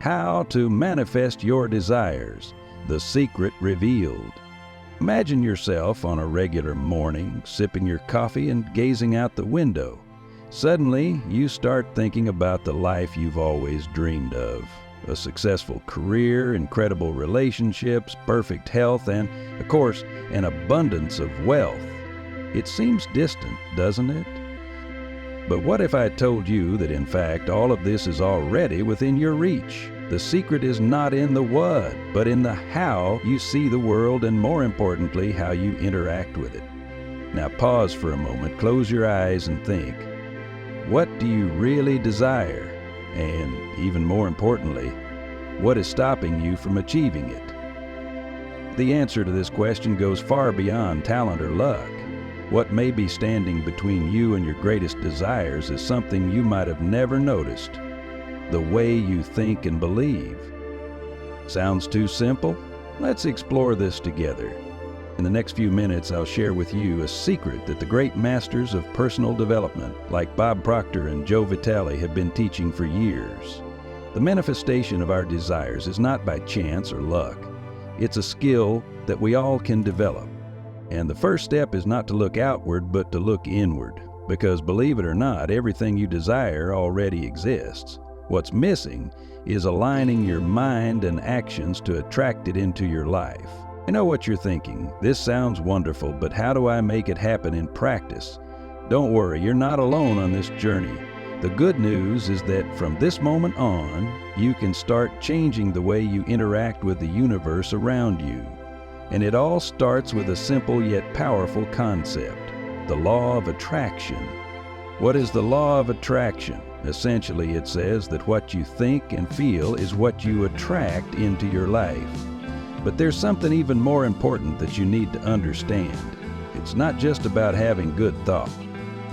How to manifest your desires, the secret revealed. Imagine yourself on a regular morning, sipping your coffee and gazing out the window. Suddenly, you start thinking about the life you've always dreamed of. A successful career, incredible relationships, perfect health, and, of course, an abundance of wealth. It seems distant, doesn't it? But what if I told you that, in fact, all of this is already within your reach? The secret is not in the what, but in the how you see the world and, more importantly, how you interact with it. Now pause for a moment, close your eyes and think. What do you really desire? And, even more importantly, what is stopping you from achieving it? The answer to this question goes far beyond talent or luck. What may be standing between you and your greatest desires is something you might have never noticed. The way you think and believe. Sounds too simple? Let's explore this together. In the next few minutes, I'll share with you a secret that the great masters of personal development, like Bob Proctor and Joe Vitale, have been teaching for years. The manifestation of our desires is not by chance or luck. It's a skill that we all can develop. And the first step is not to look outward, but to look inward. Because believe it or not, everything you desire already exists. What's missing is aligning your mind and actions to attract it into your life. I know what you're thinking. This sounds wonderful, but how do I make it happen in practice? Don't worry, you're not alone on this journey. The good news is that from this moment on, you can start changing the way you interact with the universe around you. And it all starts with a simple yet powerful concept, the law of attraction. What is the law of attraction? Essentially, it says that what you think and feel is what you attract into your life. But there's something even more important that you need to understand. It's not just about having good thought.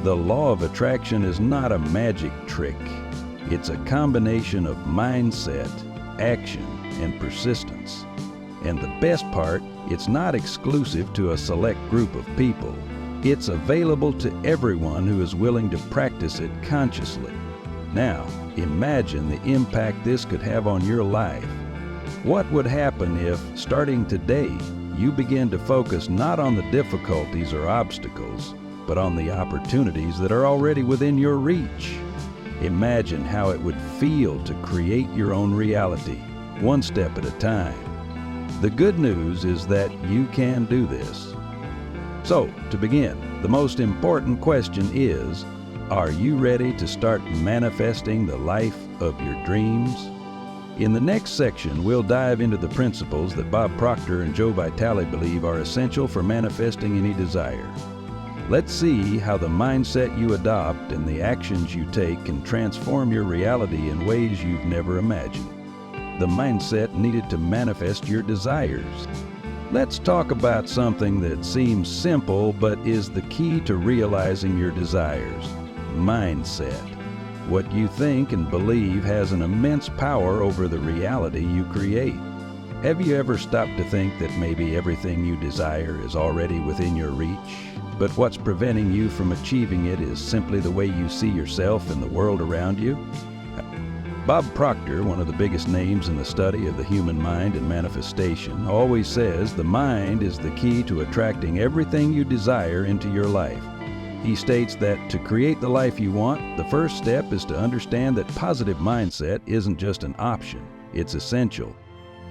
The law of attraction is not a magic trick. It's a combination of mindset, action, and persistence. And the best part, it's not exclusive to a select group of people. It's available to everyone who is willing to practice it consciously. Now, imagine the impact this could have on your life. What would happen if, starting today, you begin to focus not on the difficulties or obstacles, but on the opportunities that are already within your reach? Imagine how it would feel to create your own reality, one step at a time. The good news is that you can do this. So, to begin, the most important question is, are you ready to start manifesting the life of your dreams? In the next section, we'll dive into the principles that Bob Proctor and Joe Vitale believe are essential for manifesting any desire. Let's see how the mindset you adopt and the actions you take can transform your reality in ways you've never imagined. The mindset needed to manifest your desires. Let's talk about something that seems simple but is the key to realizing your desires. Mindset. What you think and believe has an immense power over the reality you create. Have you ever stopped to think that maybe everything you desire is already within your reach, but what's preventing you from achieving it is simply the way you see yourself and the world around you? Bob Proctor, one of the biggest names in the study of the human mind and manifestation, always says the mind is the key to attracting everything you desire into your life. He states that to create the life you want, the first step is to understand that positive mindset isn't just an option, it's essential.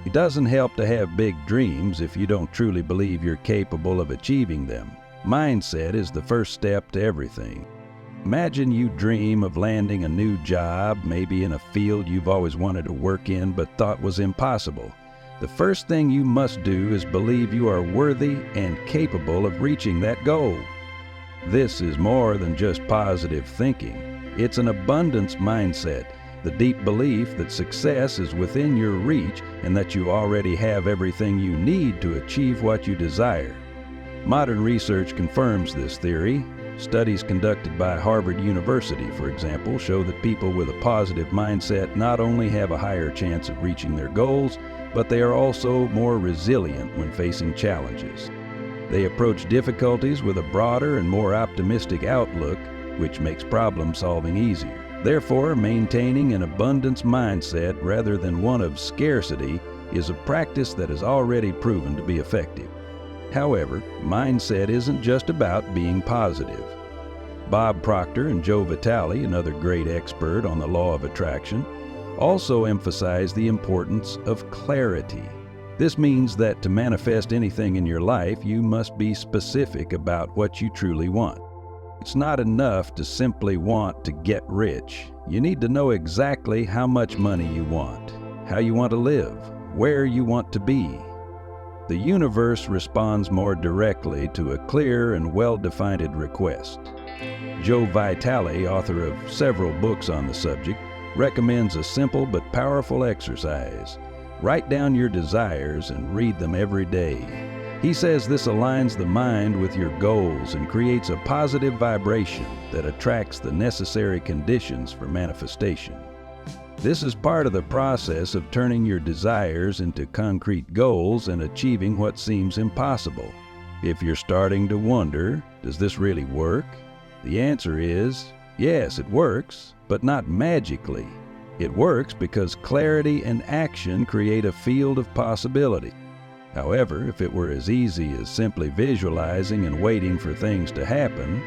It doesn't help to have big dreams if you don't truly believe you're capable of achieving them. Mindset is the first step to everything. Imagine you dream of landing a new job, maybe in a field you've always wanted to work in but thought was impossible. The first thing you must do is believe you are worthy and capable of reaching that goal. This is more than just positive thinking. It's an abundance mindset, the deep belief that success is within your reach and that you already have everything you need to achieve what you desire. Modern research confirms this theory. Studies conducted by Harvard University, for example, show that people with a positive mindset not only have a higher chance of reaching their goals, but they are also more resilient when facing challenges. They approach difficulties with a broader and more optimistic outlook, which makes problem solving easier. Therefore, maintaining an abundance mindset rather than one of scarcity is a practice that is already proven to be effective. However, mindset isn't just about being positive. Bob Proctor and Joe Vitale, another great expert on the law of attraction, also emphasize the importance of clarity. This means that to manifest anything in your life, you must be specific about what you truly want. It's not enough to simply want to get rich. You need to know exactly how much money you want, how you want to live, where you want to be. The universe responds more directly to a clear and well-defined request. Joe Vitale, author of several books on the subject, recommends a simple but powerful exercise. Write down your desires and read them every day. He says this aligns the mind with your goals and creates a positive vibration that attracts the necessary conditions for manifestation. This is part of the process of turning your desires into concrete goals and achieving what seems impossible. If you're starting to wonder, does this really work? The answer is, yes, it works, but not magically. It works because clarity and action create a field of possibility. However, if it were as easy as simply visualizing and waiting for things to happen,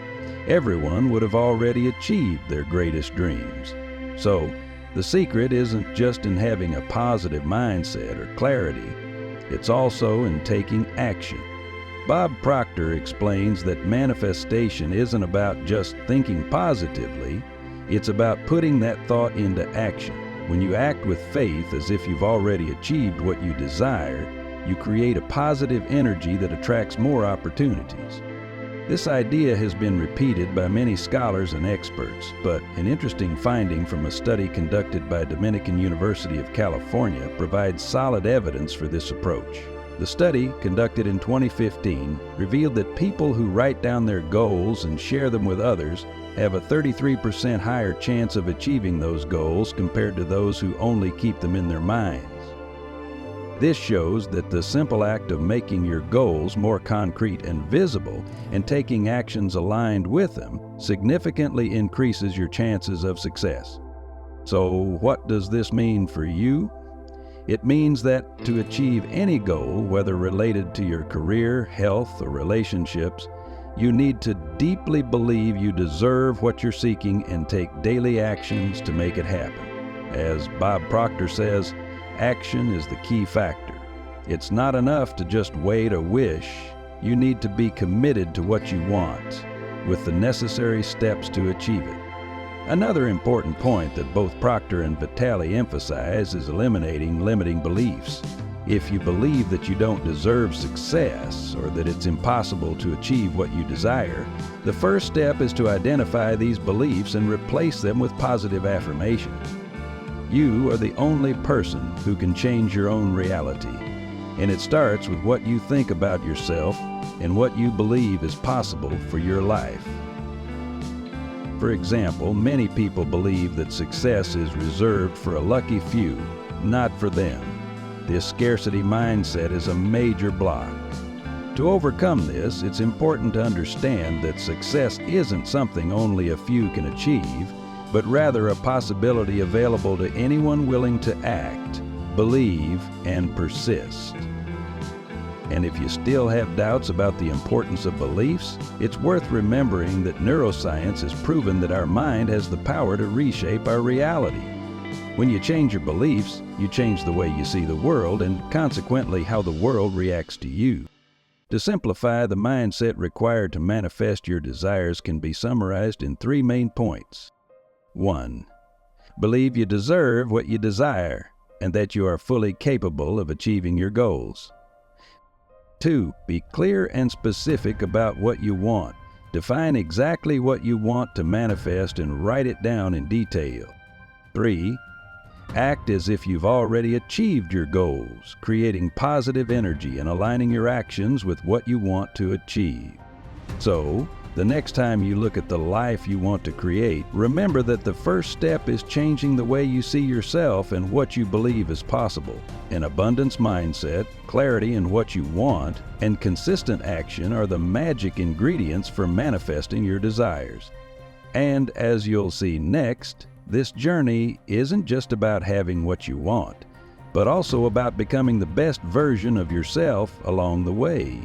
everyone would have already achieved their greatest dreams. So, the secret isn't just in having a positive mindset or clarity, it's also in taking action. Bob Proctor explains that manifestation isn't about just thinking positively, it's about putting that thought into action. When you act with faith as if you've already achieved what you desire, you create a positive energy that attracts more opportunities. This idea has been repeated by many scholars and experts, but an interesting finding from a study conducted by Dominican University of California provides solid evidence for this approach. The study, conducted in 2015, revealed that people who write down their goals and share them with others have a 33% higher chance of achieving those goals compared to those who only keep them in their minds. This shows that the simple act of making your goals more concrete and visible and taking actions aligned with them significantly increases your chances of success. So, what does this mean for you? It means that to achieve any goal, whether related to your career, health, or relationships, you need to deeply believe you deserve what you're seeking and take daily actions to make it happen. As Bob Proctor says, action is the key factor. It's not enough to just wait or wish. You need to be committed to what you want, with the necessary steps to achieve it. Another important point that both Proctor and Vitale emphasize is eliminating limiting beliefs. If you believe that you don't deserve success or that it's impossible to achieve what you desire, the first step is to identify these beliefs and replace them with positive affirmations. You are the only person who can change your own reality, and it starts with what you think about yourself and what you believe is possible for your life. For example, many people believe that success is reserved for a lucky few, not for them. This scarcity mindset is a major block. To overcome this, it's important to understand that success isn't something only a few can achieve, but rather a possibility available to anyone willing to act, believe, and persist. And if you still have doubts about the importance of beliefs, it's worth remembering that neuroscience has proven that our mind has the power to reshape our reality. When you change your beliefs, you change the way you see the world and consequently how the world reacts to you. To simplify, the mindset required to manifest your desires can be summarized in 3 main points. 1. Believe you deserve what you desire and that you are fully capable of achieving your goals. 2. Be clear and specific about what you want. Define exactly what you want to manifest and write it down in detail. 3. Act as if you've already achieved your goals, creating positive energy and aligning your actions with what you want to achieve. So, the next time you look at the life you want to create, remember that the first step is changing the way you see yourself and what you believe is possible. An abundance mindset, clarity in what you want, and consistent action are the magic ingredients for manifesting your desires. And as you'll see next, This journey isn't just about having what you want, but also about becoming the best version of yourself along the way.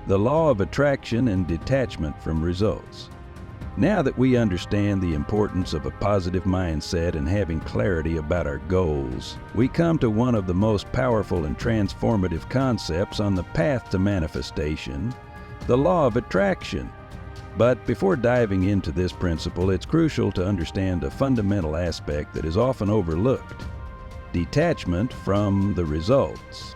The law of attraction and detachment from results. Now that we understand the importance of a positive mindset and having clarity about our goals, we come to one of the most powerful and transformative concepts on the path to manifestation, the law of attraction. But before diving into this principle, it's crucial to understand a fundamental aspect that is often overlooked: detachment from the results.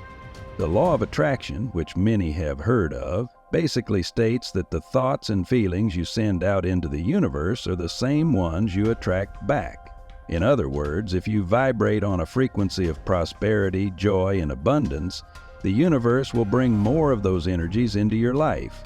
The law of attraction, which many have heard of, basically states that the thoughts and feelings you send out into the universe are the same ones you attract back. In other words, if you vibrate on a frequency of prosperity, joy, and abundance, the universe will bring more of those energies into your life.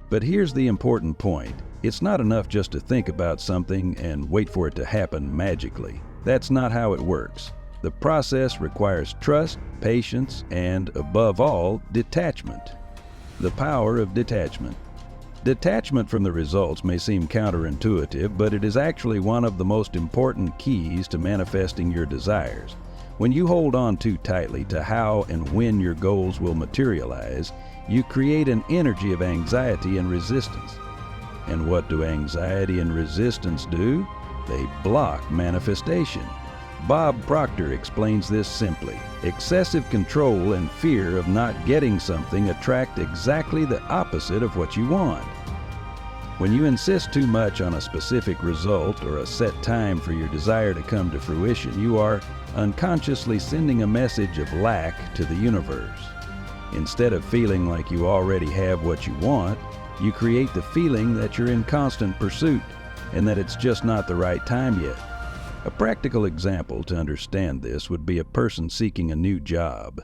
But here's the important point. It's not enough just to think about something and wait for it to happen magically. That's not how it works. The process requires trust, patience, and, above all, detachment. The power of detachment. Detachment from the results may seem counterintuitive, but it is actually one of the most important keys to manifesting your desires. When you hold on too tightly to how and when your goals will materialize, you create an energy of anxiety and resistance. And what do anxiety and resistance do? They block manifestation. Bob Proctor explains this simply. Excessive control and fear of not getting something attract exactly the opposite of what you want. When you insist too much on a specific result or a set time for your desire to come to fruition, you are unconsciously sending a message of lack to the universe. Instead of feeling like you already have what you want, you create the feeling that you're in constant pursuit and that it's just not the right time yet. A practical example to understand this would be a person seeking a new job.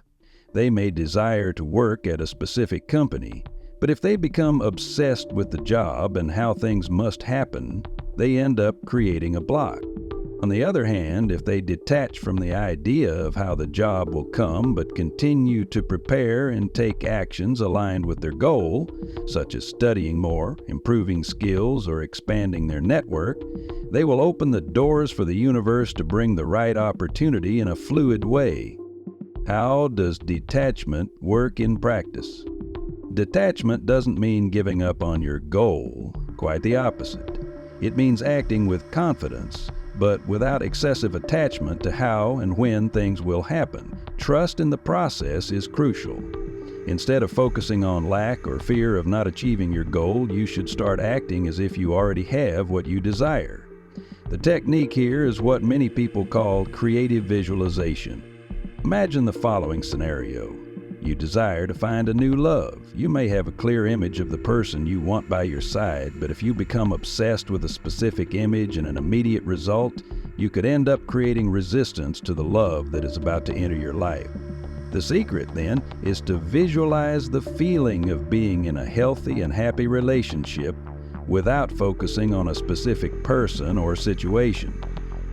They may desire to work at a specific company, but if they become obsessed with the job and how things must happen, they end up creating a block. On the other hand, if they detach from the idea of how the job will come but continue to prepare and take actions aligned with their goal, such as studying more, improving skills, or expanding their network, they will open the doors for the universe to bring the right opportunity in a fluid way. How does detachment work in practice? Detachment doesn't mean giving up on your goal, quite the opposite. It means acting with confidence, but without excessive attachment to how and when things will happen. Trust in the process is crucial. Instead of focusing on lack or fear of not achieving your goal, you should start acting as if you already have what you desire. The technique here is what many people call creative visualization. Imagine the following scenario. You desire to find a new love. You may have a clear image of the person you want by your side, but if you become obsessed with a specific image and an immediate result, you could end up creating resistance to the love that is about to enter your life. The secret, then, is to visualize the feeling of being in a healthy and happy relationship without focusing on a specific person or situation.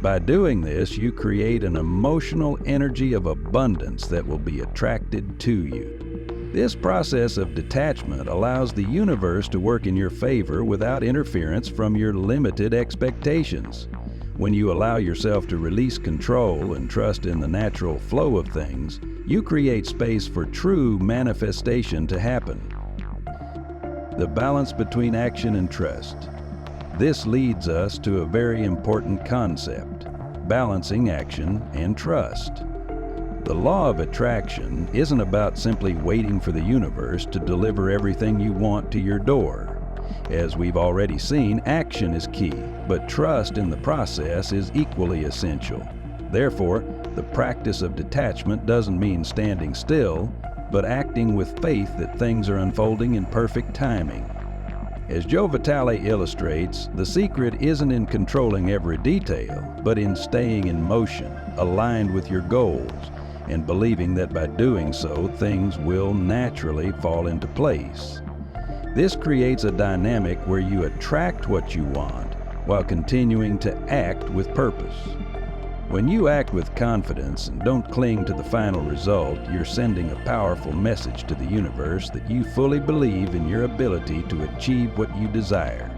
By doing this, you create an emotional energy of abundance that will be attracted to you. This process of detachment allows the universe to work in your favor without interference from your limited expectations. When you allow yourself to release control and trust in the natural flow of things, you create space for true manifestation to happen. The balance between action and trust. This leads us to a very important concept: balancing action and trust. The law of attraction isn't about simply waiting for the universe to deliver everything you want to your door. As we've already seen, action is key, but trust in the process is equally essential. Therefore, the practice of detachment doesn't mean standing still, but acting with faith that things are unfolding in perfect timing. As Joe Vitale illustrates, the secret isn't in controlling every detail, but in staying in motion, aligned with your goals, and believing that by doing so, things will naturally fall into place. This creates a dynamic where you attract what you want while continuing to act with purpose. When you act with confidence and don't cling to the final result, you're sending a powerful message to the universe that you fully believe in your ability to achieve what you desire.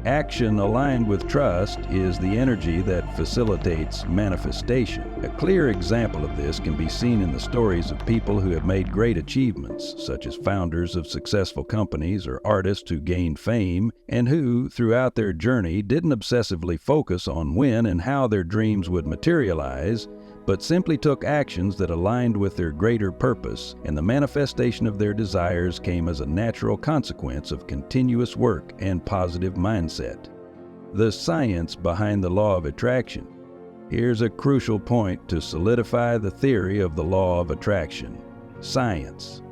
Action aligned with trust is the energy that facilitates manifestation. A clear example of this can be seen in the stories of people who have made great achievements, such as founders of successful companies or artists who gained fame, and who, throughout their journey, didn't obsessively focus on when and how their dreams would materialize, but simply took actions that aligned with their greater purpose, and the manifestation of their desires came as a natural consequence of continuous work and positive mindset. The science behind the law of attraction. Here's a crucial point to solidify the theory of the law of attraction. Science.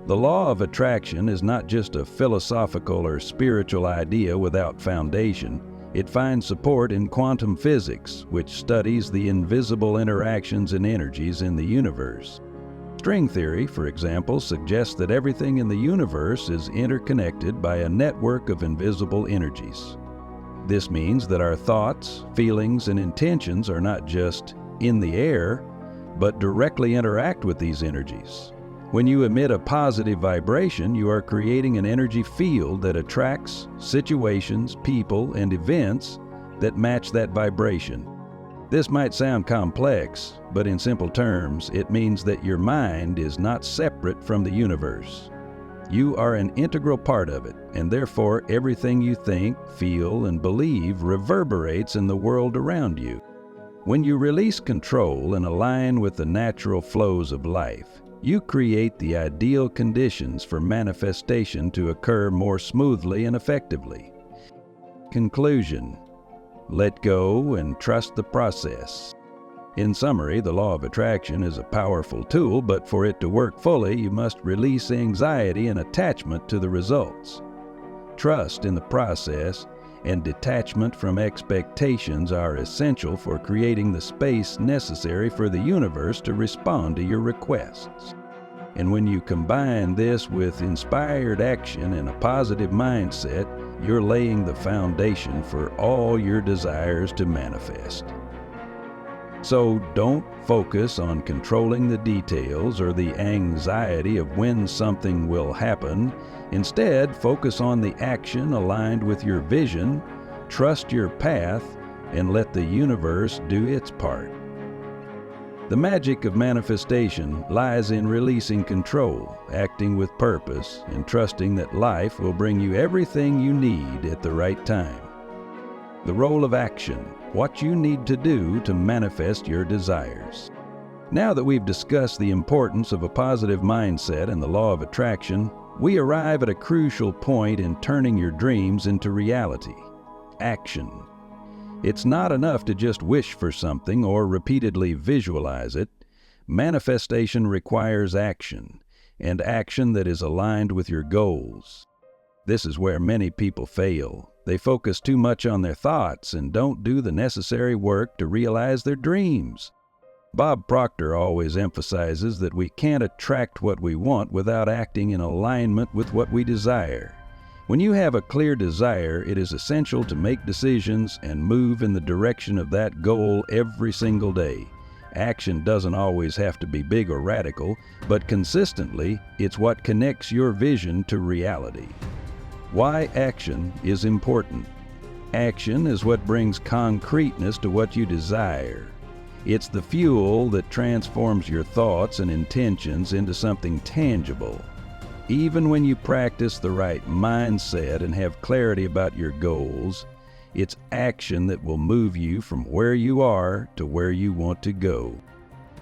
The law of attraction is not just a philosophical or spiritual idea without foundation. It finds support in quantum physics, which studies the invisible interactions and energies in the universe. String theory, for example, suggests that everything in the universe is interconnected by a network of invisible energies. This means that our thoughts, feelings, and intentions are not just in the air, but directly interact with these energies. When you emit a positive vibration, you are creating an energy field that attracts situations, people, and events that match that vibration. This might sound complex, but in simple terms, it means that your mind is not separate from the universe. You are an integral part of it, and therefore everything you think, feel, and believe reverberates in the world around you. When you release control and align with the natural flows of life, you create the ideal conditions for manifestation to occur more smoothly and effectively. Conclusion: let go and trust the process. In summary, the law of attraction is a powerful tool, but for it to work fully, you must release anxiety and attachment to the results. Trust in the process and detachment from expectations are essential for creating the space necessary for the universe to respond to your requests. And when you combine this with inspired action and a positive mindset, you're laying the foundation for all your desires to manifest. So don't focus on controlling the details or the anxiety of when something will happen. Instead, focus on the action aligned with your vision, trust your path, and let the universe do its part. The magic of manifestation lies in releasing control, acting with purpose, and trusting that life will bring you everything you need at the right time. The role of action: what you need to do to manifest your desires. Now that we've discussed the importance of a positive mindset and the law of attraction, we arrive at a crucial point in turning your dreams into reality: action. It's not enough to just wish for something or repeatedly visualize it. Manifestation requires action, and action that is aligned with your goals. This is where many people fail. They focus too much on their thoughts and don't do the necessary work to realize their dreams. Bob Proctor always emphasizes that we can't attract what we want without acting in alignment with what we desire. When you have a clear desire, it is essential to make decisions and move in the direction of that goal every single day. Action doesn't always have to be big or radical, but consistently, it's what connects your vision to reality. Why action is important. Action is what brings concreteness to what you desire. It's the fuel that transforms your thoughts and intentions into something tangible. Even when you practice the right mindset and have clarity about your goals, it's action that will move you from where you are to where you want to go.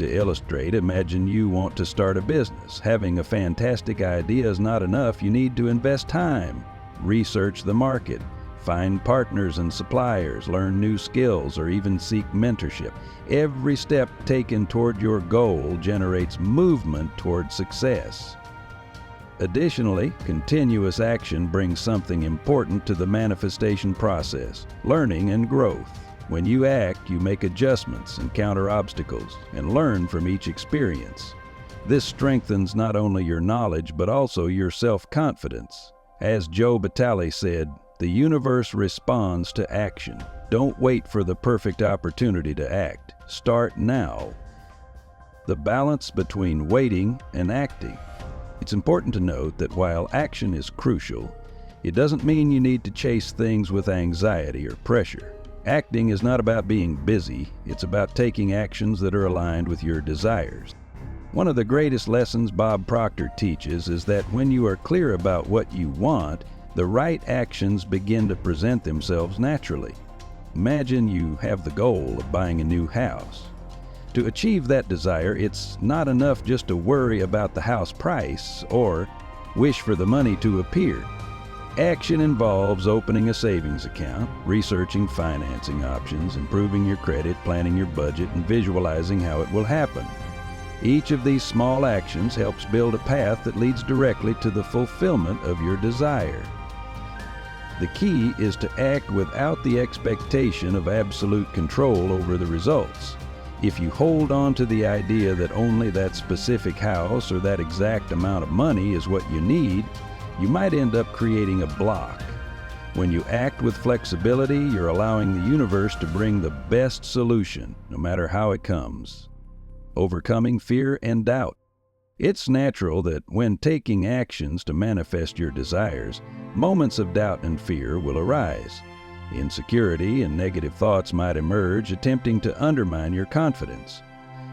To illustrate, imagine you want to start a business. Having a fantastic idea is not enough. You need to invest time, research the market, find partners and suppliers, learn new skills, or even seek mentorship. Every step taken toward your goal generates movement toward success. Additionally, continuous action brings something important to the manifestation process: learning and growth. When you act, you make adjustments, encounter obstacles, and learn from each experience. This strengthens not only your knowledge, but also your self-confidence. As Vitale said, "The universe responds to action. Don't wait for the perfect opportunity to act. Start now." The balance between waiting and acting. It's important to note that while action is crucial, It doesn't mean you need to chase things with anxiety or pressure. Acting is not about being busy, it's about taking actions that are aligned with your desires. One of the greatest lessons Bob Proctor teaches is that when you are clear about what you want, the right actions begin to present themselves naturally. Imagine you have the goal of buying a new house. To achieve that desire, it's not enough just to worry about the house price or wish for the money to appear. Action involves opening a savings account, researching financing options, improving your credit, planning your budget, and visualizing how it will happen. Each of these small actions helps build a path that leads directly to the fulfillment of your desire. The key is to act without the expectation of absolute control over the results. If you hold on to the idea that only that specific house or that exact amount of money is what you need, you might end up creating a block. When you act with flexibility, you're allowing the universe to bring the best solution, no matter how it comes. Overcoming fear and doubt. It's natural that when taking actions to manifest your desires, moments of doubt and fear will arise. Insecurity and negative thoughts might emerge, attempting to undermine your confidence.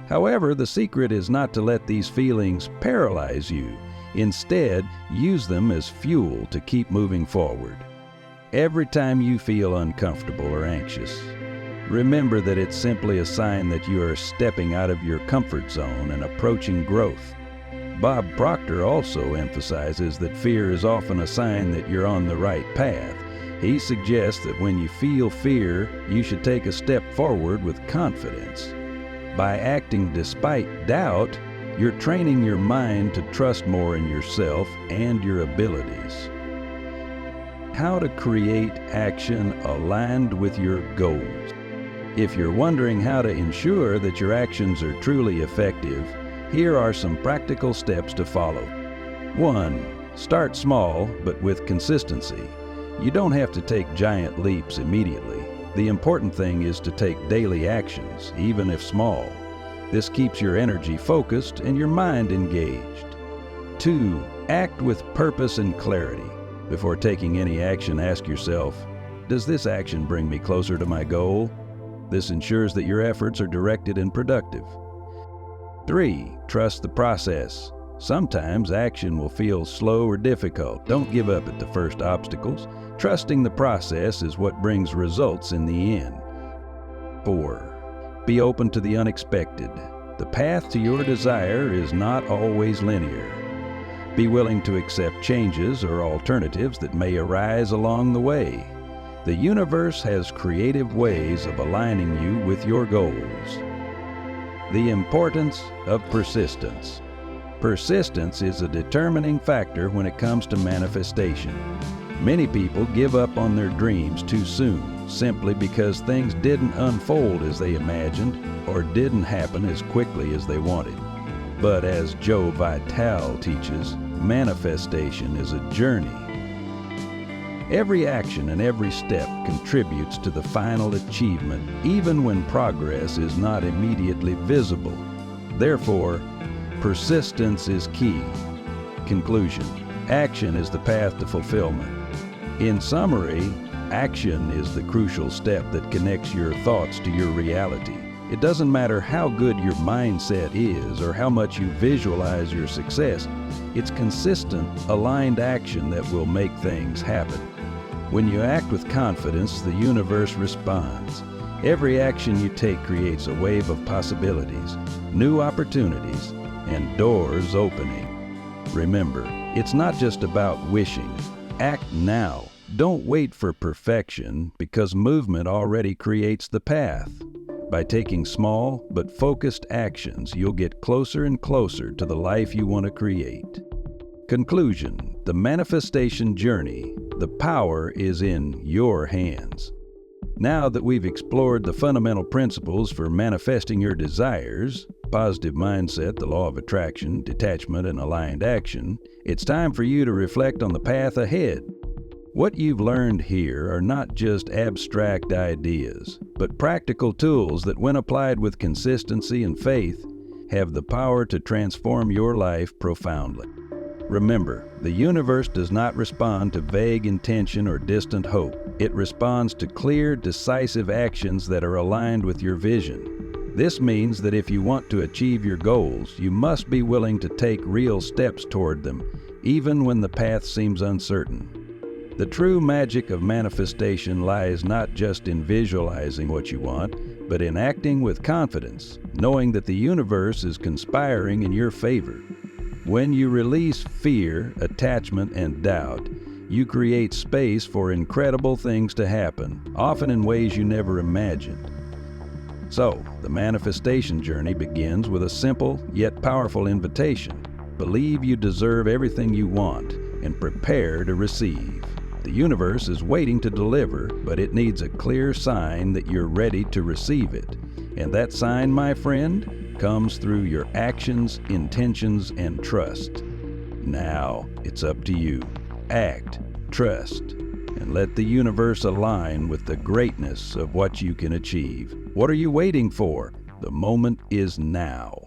However, the secret is not to let these feelings paralyze you. Instead, use them as fuel to keep moving forward. Every time you feel uncomfortable or anxious, remember that it's simply a sign that you are stepping out of your comfort zone and approaching growth. Bob Proctor also emphasizes that fear is often a sign that you're on the right path. He suggests that when you feel fear, you should take a step forward with confidence. By acting despite doubt, you're training your mind to trust more in yourself and your abilities. How to create action aligned with your goals. If you're wondering how to ensure that your actions are truly effective, here are some practical steps to follow. 1. Start small, but with consistency. You don't have to take giant leaps immediately. The important thing is to take daily actions, even if small. This keeps your energy focused and your mind engaged. 2. Act with purpose and clarity. Before taking any action, ask yourself, does this action bring me closer to my goal? This ensures that your efforts are directed and productive. 3. Trust the process. Sometimes action will feel slow or difficult. Don't give up at the first obstacles. Trusting the process is what brings results in the end. 4. Be open to the unexpected. The path to your desire is not always linear. Be willing to accept changes or alternatives that may arise along the way. The universe has creative ways of aligning you with your goals. The importance of persistence. Persistence is a determining factor when it comes to manifestation. Many people give up on their dreams too soon, simply because things didn't unfold as they imagined or didn't happen as quickly as they wanted. But as Vitale teaches, manifestation is a journey. Every action and every step contributes to the final achievement, even when progress is not immediately visible. Therefore, persistence is key. Conclusion. Action is the path to fulfillment. In summary, action is the crucial step that connects your thoughts to your reality. It doesn't matter how good your mindset is or how much you visualize your success, it's consistent, aligned action that will make things happen. When you act with confidence, the universe responds. Every action you take creates a wave of possibilities, new opportunities, and doors opening. Remember, it's not just about wishing. Act now. Don't wait for perfection, because movement already creates the path. By taking small but focused actions, you'll get closer and closer to the life you want to create. Conclusion. The manifestation journey. The power is in your hands. Now that we've explored the fundamental principles for manifesting your desires, positive mindset, the law of attraction, detachment, and aligned action, it's time for you to reflect on the path ahead. What you've learned here are not just abstract ideas, but practical tools that, when applied with consistency and faith, have the power to transform your life profoundly. Remember, the universe does not respond to vague intention or distant hope. It responds to clear, decisive actions that are aligned with your vision. This means that if you want to achieve your goals, you must be willing to take real steps toward them, even when the path seems uncertain. The true magic of manifestation lies not just in visualizing what you want, but in acting with confidence, knowing that the universe is conspiring in your favor. When you release fear, attachment, and doubt, you create space for incredible things to happen, often in ways you never imagined. So, the manifestation journey begins with a simple yet powerful invitation. Believe you deserve everything you want and prepare to receive. The universe is waiting to deliver, but it needs a clear sign that you're ready to receive it. And that sign, my friend, comes through your actions, intentions, and trust. Now, it's up to you. Act, trust, and let the universe align with the greatness of what you can achieve. What are you waiting for? The moment is now.